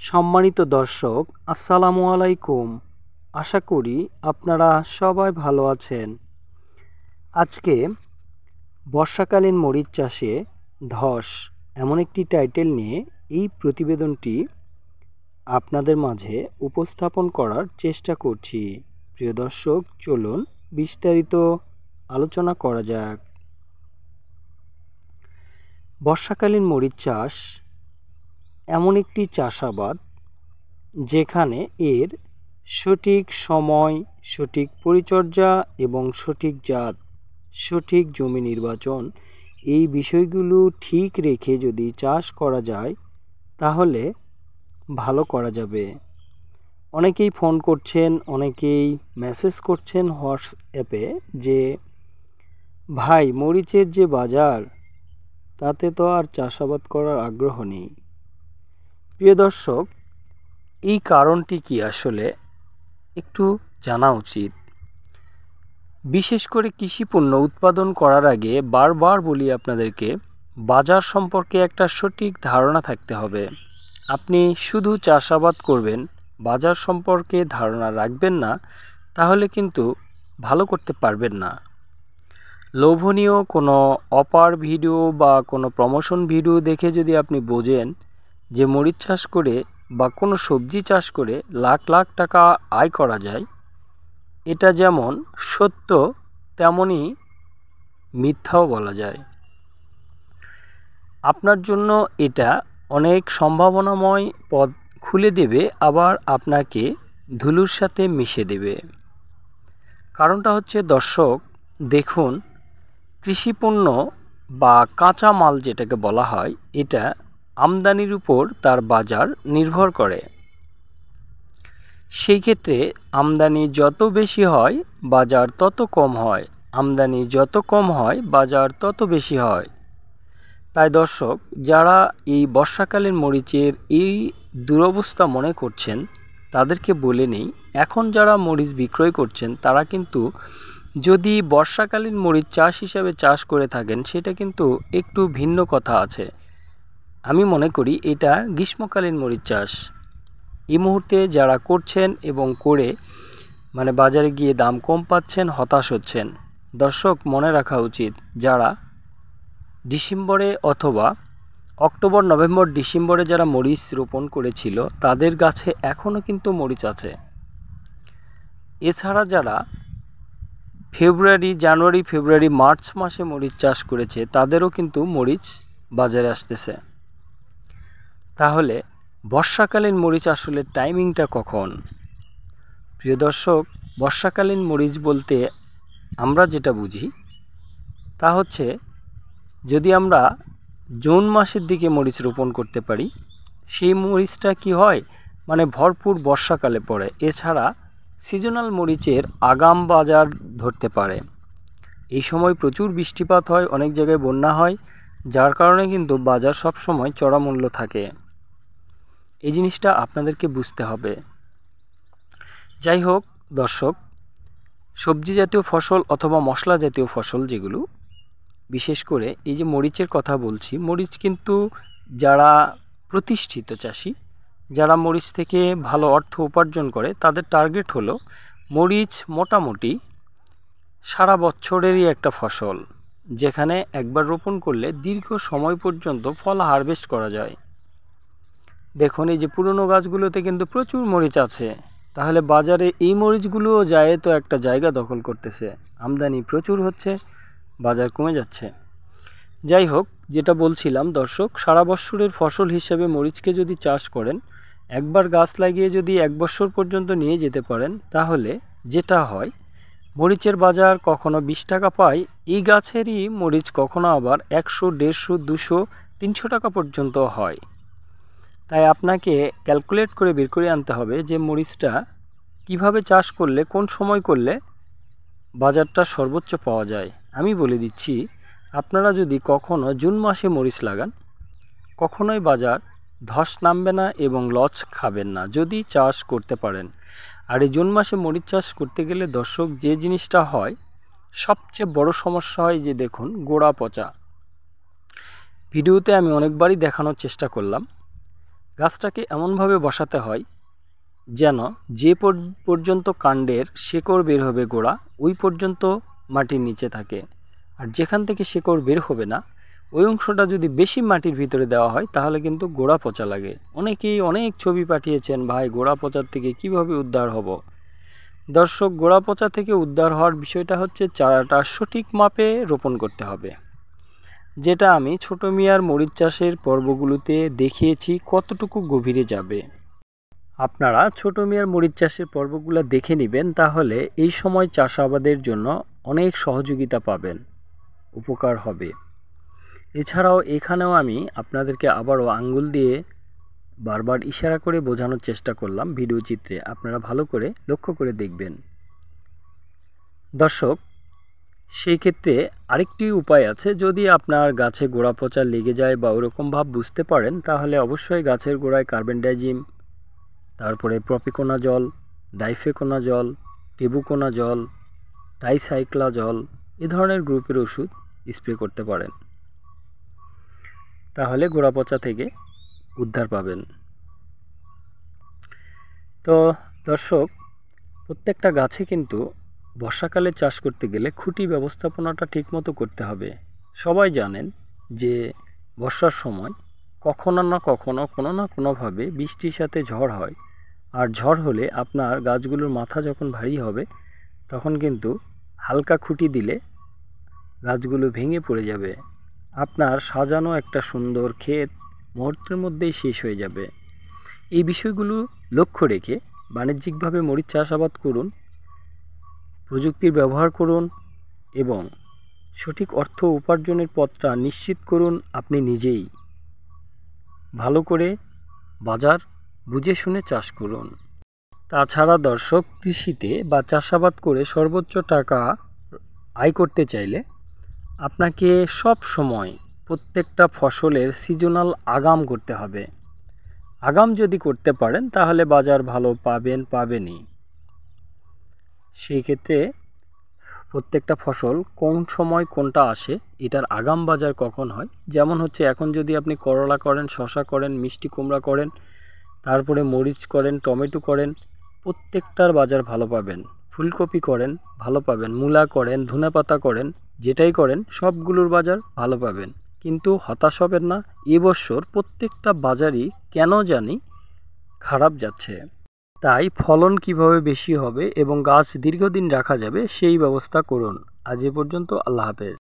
সম্মানিত দর্শক, আসসালামু আলাইকুম। আশা করি আপনারা সবাই ভালো আছেন। আজকে বর্ষাকালীন মরিচ চাষে ধস এমন একটি টাইটেল নিয়ে এই প্রতিবেদনটি আপনাদের মাঝে উপস্থাপন করার চেষ্টা করছি। প্রিয় দর্শক, চলুন বিস্তারিত আলোচনা করা যাক। বর্ষাকালীন মরিচ চাষ এমন একটি চাষাবাদ যেখানে এর সঠিক সময়, সঠিক পরিচর্যা এবং সঠিক জাত, সঠিক জমি নির্বাচন, এই বিষয়গুলো ঠিক রেখে যদি চাষ করা যায় তাহলে ভালো করা যাবে। অনেকেই ফোন করছেন, অনেকেই মেসেজ করছেন হোয়াটসঅ্যাপে যে ভাই, মরিচের যে বাজার তাতে তো আর চাষাবাদ করার আগ্রহ নেই। প্রিয় দর্শক, এই কারণটি কি আসলে একটু জানা উচিত। বিশেষ করে কৃষি পণ্য উৎপাদন করার আগে বারবার বলি আপনাদেরকে, বাজার সম্পর্কে একটা সঠিক ধারণা থাকতে হবে। আপনি শুধু চাষাবাদ করবেন, বাজার সম্পর্কে ধারণা রাখবেন না, তাহলে কিন্তু ভালো করতে পারবেন না। লোভনীয় কোনো অফার ভিডিও বা কোনো প্রমোশন ভিডিও দেখে যদি আপনি বোঝেন যে মরিচ চাষ করে বা কোনো সবজি চাষ করে লাখ লাখ টাকা আয় করা যায়, এটা যেমন সত্য তেমনই মিথ্যাও বলা যায়। আপনার জন্য এটা অনেক সম্ভাবনাময় পথ খুলে দেবে, আবার আপনাকে ধুলোর সাথে মিশে দেবে। কারণটা হচ্ছে, দর্শক দেখুন, কৃষিপণ্য বা কাঁচা মাল যেটাকে বলা হয়, এটা আমদানির উপর তার বাজার নির্ভর করে। সেই ক্ষেত্রে আমদানি যত বেশি হয় বাজার তত কম হয়, আমদানি যত কম হয় বাজার তত বেশি হয়। তাই দর্শক, যারা এই বর্ষাকালীন মরিচের এই দুরবস্থা মনে করছেন তাদেরকে বলে নেই, এখন যারা মরিচ বিক্রয় করছেন তারা কিন্তু যদি বর্ষাকালীন মরিচ চাষ হিসাবে চাষ করে থাকেন সেটা কিন্তু একটু ভিন্ন কথা আছে। আমি মনে করি এটা গ্রীষ্মকালীন মরিচ চাষ। এই মুহূর্তে যারা করছেন এবং করে বাজারে গিয়ে দাম কম পাচ্ছেন, হতাশ হচ্ছেন। দর্শক, মনে রাখা উচিত, যারা ডিসেম্বরে অথবা অক্টোবর, নভেম্বর, ডিসেম্বরে যারা মরিচ রোপণ করেছিল তাদের গাছে এখনও কিন্তু মরিচ আছে। এছাড়া যারা জানুয়ারি, ফেব্রুয়ারি, মার্চ মাসে মরিচ চাষ করেছে তাদেরও কিন্তু মরিচ বাজারে আসতেছে। তাহলে বর্ষাকালীন মরিচ আসলে টাইমিংটা কখন? প্রিয় দর্শক, বর্ষাকালীন মরিচ বলতে আমরা যেটা বুঝি তা হচ্ছে, যদি আমরা জুন মাসের দিকে মরিচ রোপণ করতে পারি, সেই মরিচটা কি হয়, ভরপুর বর্ষাকালে পড়ে। এছাড়া সিজনাল মরিচের আগাম বাজার ধরতে পারে। এই সময় প্রচুর বৃষ্টিপাত হয়, অনেক জায়গায় বন্যা হয়, যার কারণে কিন্তু বাজার সব সময় চড়া মূল্য থাকে। এই জিনিসটা আপনাদেরকে বুঝতে হবে। যাই হোক দর্শক, সবজি জাতীয় ফসল অথবা মশলা জাতীয় ফসল যেগুলো, বিশেষ করে এই যে মরিচের কথা বলছি, মরিচ কিন্তু যারা প্রতিষ্ঠিত চাষি, যারা মরিচ থেকে ভালো অর্থ উপার্জন করে, তাদের টার্গেট হলো মরিচ মোটামুটি সারা বছরেরই একটা ফসল, যেখানে একবার রোপণ করলে দীর্ঘ সময় পর্যন্ত ফল হারভেস্ট করা যায়। দেখুন, এই যে পুরনো গাছগুলোতে কিন্তু প্রচুর মরিচ আছে, তাহলে বাজারে এই মরিচগুলোও যায় তো একটা জায়গা দখল করতেছে, আমদানি প্রচুর হচ্ছে, বাজার কমে যাচ্ছে। যাই হোক, যেটা বলছিলাম দর্শক, সারা বছরের ফসল হিসেবে মরিচকে যদি চাষ করেন, একবার গাছ লাগিয়ে যদি 1 বছর পর্যন্ত নিয়ে যেতে পারেন, তাহলে যেটা হয়, মরিচের বাজার কখনো 20 টাকা পায়, এই গাছেরই মরিচ কখনো আবার 100, 150, 200, 300 টাকা পর্যন্ত হয়। তাই আপনাকে ক্যালকুলেট করে বের করে আনতে হবে যে মরিচটা কিভাবে চাষ করলে, কোন সময় করলে বাজারটা সর্বোচ্চ পাওয়া যায়। আমি বলে দিচ্ছি, আপনারা যদি কখনো জুন মাসে মরিচ লাগান, কখনোই বাজার ধস নামবে না এবং লস খাবেন না যদি চাষ করতে পারেন। আর এই জুন মাসে মরিচ চাষ করতে গেলে দর্শক, যে জিনিসটা হয়, সবচেয়ে বড় সমস্যা হয় যে দেখুন, গোড়া পচা। ভিডিওতে আমি অনেকবারই দেখানোর চেষ্টা করলাম, গাছটাকে এমনভাবে বসাতে হয় যেন যে পর্যন্ত কাণ্ডের শেকড় বের হবে গোড়া ওই পর্যন্ত মাটির নিচে থাকে, আর যেখান থেকে শেকড় বের হবে না ওই অংশটা যদি বেশি মাটির ভিতরে দেওয়া হয় তাহলে কিন্তু গোড়া পচা লাগে। অনেকেই অনেক ছবি পাঠিয়েছেন, ভাই গোড়া পচার থেকে কিভাবে উদ্ধার হব। দর্শক, গোড়া পচা থেকে উদ্ধার হওয়ার বিষয়টা হচ্ছে চারাটা সঠিক মাপে রোপণ করতে হবে, যেটা আমি ছোট মিয়ার মরিচ চাষের পর্বগুলোতে দেখিয়েছি কতটুকু গভীরে যাবে। আপনারা ছোট মিয়ার মরিচ চাষের পর্বগুলো দেখে নেবেন, তাহলে এই সময় চাষাবাদের জন্য অনেক সহযোগিতা পাবেন, উপকার হবে। এছাড়াও এখানেও আমি আপনাদেরকে আবারও আঙ্গুল দিয়ে বারবার ইশারা করে বোঝানোর চেষ্টা করলাম ভিডিও চিত্রে, আপনারা ভালো করে লক্ষ্য করে দেখবেন। দর্শক, সেই ক্ষেত্রে আরেকটি উপায় আছে, যদি আপনার গাছে গোড়া পচা লেগে যায় বা ওরকম ভাব বুঝতে পারেন তাহলে অবশ্যই গাছের গোড়ায় কার্বেন্ডাজিম, তারপরে প্রপিকোনাজল, ডাইফেকোনাজল, টেবুকোনাজল, টাইসাইক্লাজল এ ধরনের গ্রুপের ওষুধ স্প্রে করতে পারেন, তাহলে গোড়া পচা থেকে উদ্ধার পাবেন। তো দর্শক, প্রত্যেকটা গাছে কিন্তু বর্ষাকালে চাষ করতে গেলে খুঁটি ব্যবস্থাপনাটা ঠিকমতো করতে হবে। সবাই জানেন যে বর্ষার সময় কখনো না কখনো কোনো না কোনোভাবে বৃষ্টির সাথে ঝড় হয়, আর ঝড় হলে আপনার গাছগুলোর মাথা যখন ভারী হবে তখন কিন্তু হালকা খুঁটি দিলে গাছগুলো ভেঙে পড়ে যাবে, আপনার সাজানো একটা সুন্দর ক্ষেত মুহূর্তের মধ্যেই শেষ হয়ে যাবে। এই বিষয়গুলো লক্ষ্য রেখে বাণিজ্যিকভাবে মরিচ চাষাবাদ করুন, প্রযুক্তির ব্যবহার করুন এবং সঠিক অর্থ উপার্জনের পথটা নিশ্চিত করুন আপনি নিজেই। ভালো করে বাজার বুঝে শুনে চাষ করুন। তাছাড়া দর্শক, কৃষিতে বা চাষাবাদ করে সর্বোচ্চ টাকা আয় করতে চাইলে আপনাকে সব সময় প্রত্যেকটা ফসলের সিজনাল আগাম করতে হবে। আগাম যদি করতে পারেন তাহলে বাজার ভালো পাবেনই। সেই ক্ষেত্রে প্রত্যেকটা ফসল কোন সময় কোনটা আসে এটার আগাম বাজার কখন হয়, যেমন হচ্ছে এখন যদি আপনি করলা করেন, শসা করেন, মিষ্টি কুমড়া করেন, তারপরে মরিচ করেন, টমেটো করেন, প্রত্যেকটার বাজার ভালো পাবেন। ফুলকপি করেন ভালো পাবেন, মূলা করেন, ধনেপাতা করেন, যেটাই করেন সবগুলোর বাজার ভালো পাবেন। কিন্তু হতাশ হবেন না, এবছর প্রত্যেকটা বাজারই কেন জানি খারাপ যাচ্ছে। তাই ফলন কিভাবে বেশি হবে এবং গাছ দীর্ঘদিন রাখা যাবে সেই ব্যবস্থা করুন। আজ এ পর্যন্ত, আল্লাহ হাফেজ।